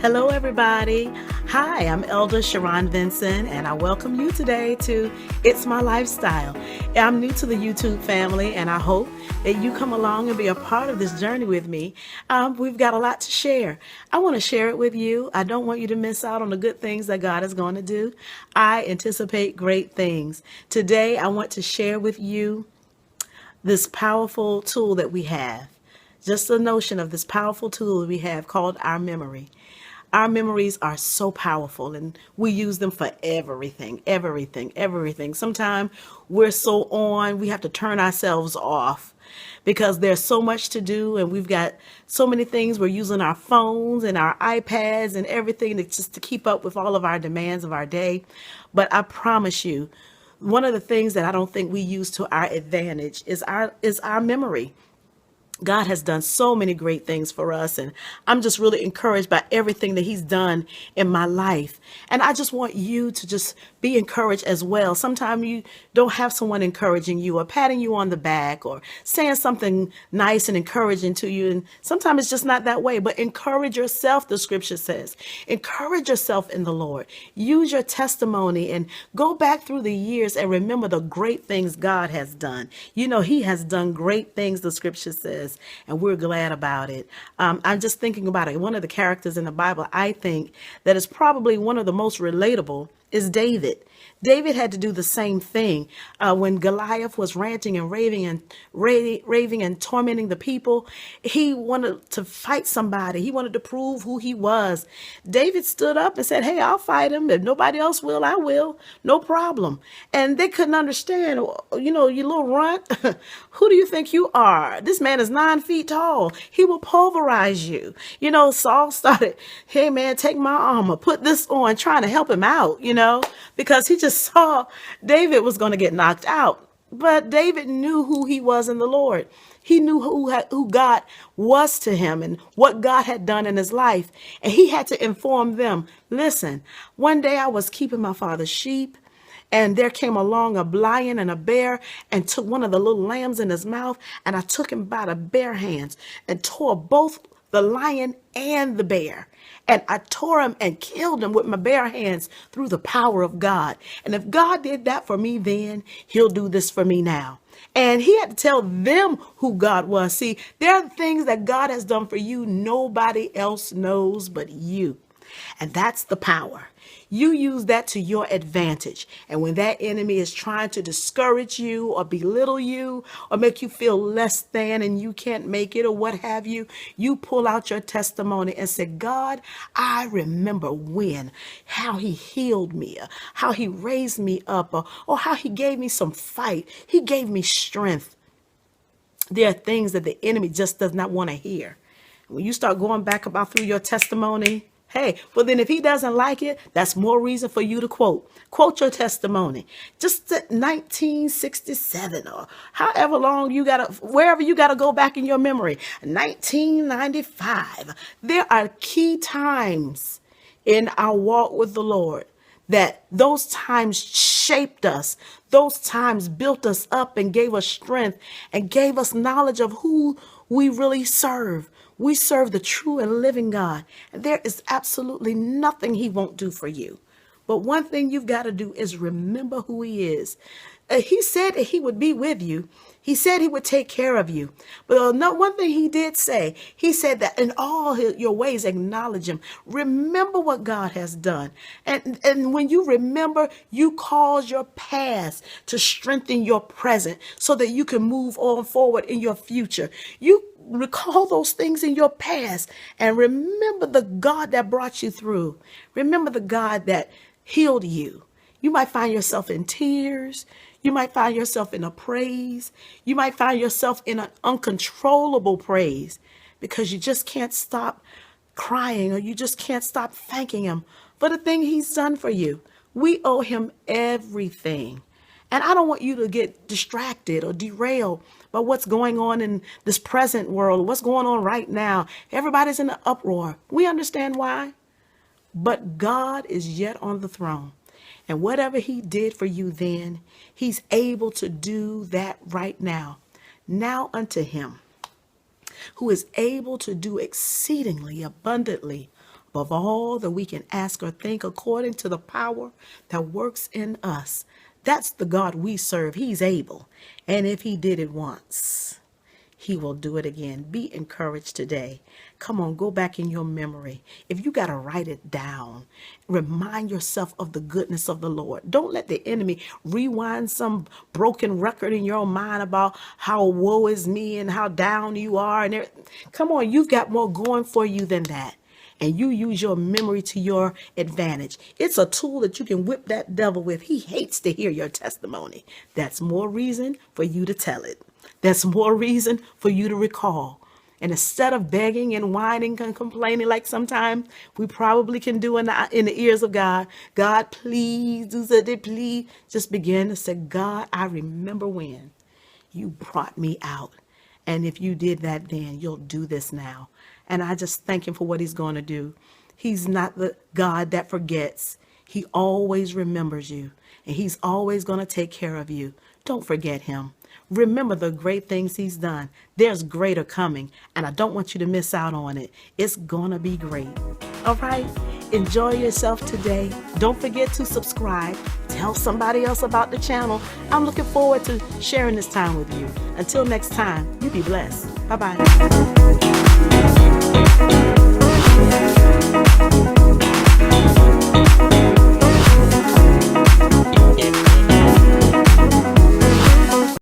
Hello, everybody. Hi, I'm Elder Shorron Vinson, and I welcome you today to It's My Lifestyle. I'm new to the YouTube family, and I hope that you come along and be a part of this journey with me. We've got a lot to share. I want to share it with you. I don't want you to miss out on the good things that God is going to do. I anticipate great things. Today, I want to share with you this powerful tool that we have. Just the notion of this powerful tool that we have called our memory. Our memories are so powerful and we use them for everything. Sometimes we're so on, we have to turn ourselves off because there's so much to do and we've got so many things. We're using our phones and our iPads and everything just to keep up with all of our demands of our day. But I promise you, one of the things that I don't think we use to our advantage is our memory. God has done so many great things for us, and I'm just really encouraged by everything that He's done in my life. And I just want you to just be encouraged as well. Sometimes you don't have someone encouraging you or patting you on the back or saying something nice and encouraging to you. And sometimes it's just not that way, but encourage yourself, the scripture says. Encourage yourself in the Lord. Use your testimony and go back through the years and remember the great things God has done. You know, He has done great things, the scripture says. And we're glad about it. I'm just thinking about it. One of the characters in the Bible, I think, that is probably one of the most relatable is David. David had to do the same thing when Goliath was ranting and raving and tormenting the people. He wanted to fight somebody. He wanted to prove who he was. David stood up and said, "Hey, I'll fight him. If nobody else will, I will. No problem." And they couldn't understand. You little runt. Who do you think you are? This man is 9 feet tall. He will pulverize you. Saul started, "Hey, man, take my armor. Put this on," trying to help him out, because he just saw David was going to get knocked out. But David knew who he was in the Lord. He knew who God was to him and what God had done in his life. And he had to inform them, "Listen, one day I was keeping my father's sheep, and there came along a lion and a bear and took one of the little lambs in his mouth. And I took him by the bare hands and tore both the lion and the bear. And I tore him and killed him with my bare hands through the power of God. And if God did that for me then, He'll do this for me now." And he had to tell them who God was. See, there are things that God has done for you nobody else knows but you. And that's the power. You use that to your advantage. And when that enemy is trying to discourage you or belittle you or make you feel less than and you can't make it or what have you, you pull out your testimony and say, "God, I remember how He healed me, how He raised me up, or how He gave me some fight. He gave me strength." There are things that the enemy just does not want to hear. When you start going back through your testimony, hey, well then if he doesn't like it, that's more reason for you to quote your testimony. Just 1967 or however long wherever you gotta go back in your memory, 1995. There are key times in our walk with the Lord that those times shaped us. Those times built us up and gave us strength and gave us knowledge of who we really serve. We serve the true and living God. And there is absolutely nothing He won't do for you. But one thing you've got to do is remember who He is. He said that He would be with you. He said He would take care of you. But one thing He did say, He said that in all your ways acknowledge Him. Remember what God has done. And when you remember, you cause your past to strengthen your present so that you can move on forward in your future. You recall those things in your past and remember the God that brought you through. Remember the God that healed you. You might find yourself in tears. You might find yourself in a praise. You might find yourself in an uncontrollable praise because you just can't stop crying or you just can't stop thanking Him for the thing He's done for you. We owe Him everything. And I don't want you to get distracted or derailed by what's going on in this present world, what's going on right now. Everybody's in an uproar. We understand why. But God is yet on the throne. And whatever he did for you then, he's able to do that right now. Now unto him who is able to do exceedingly abundantly above all that we can ask or think, according to the power that works in us. That's the God we serve. He's able. And if he did it once, he will do it again. Be encouraged today. Come on, go back in your memory. If you got to write it down, remind yourself of the goodness of the Lord. Don't let the enemy rewind some broken record in your mind about how woe is me and how down you are. And everything. Come on, you've got more going for you than that. And you use your memory to your advantage. It's a tool that you can whip that devil with. He hates to hear your testimony. That's more reason for you to tell it. That's more reason for you to recall. And instead of begging and whining and complaining like sometimes we probably can do in the ears of God, God, please do something, please. Just begin to say, God, I remember when you brought me out. And if you did that then, you'll do this now. And I just thank him for what he's going to do. He's not the God that forgets. He always remembers you. And he's always going to take care of you. Don't forget him. Remember the great things he's done. There's greater coming, and I don't want you to miss out on it. It's gonna be great. All right? Enjoy yourself today. Don't forget to subscribe. Tell somebody else about the channel. I'm looking forward to sharing this time with you. Until next time, you be blessed. Bye-bye.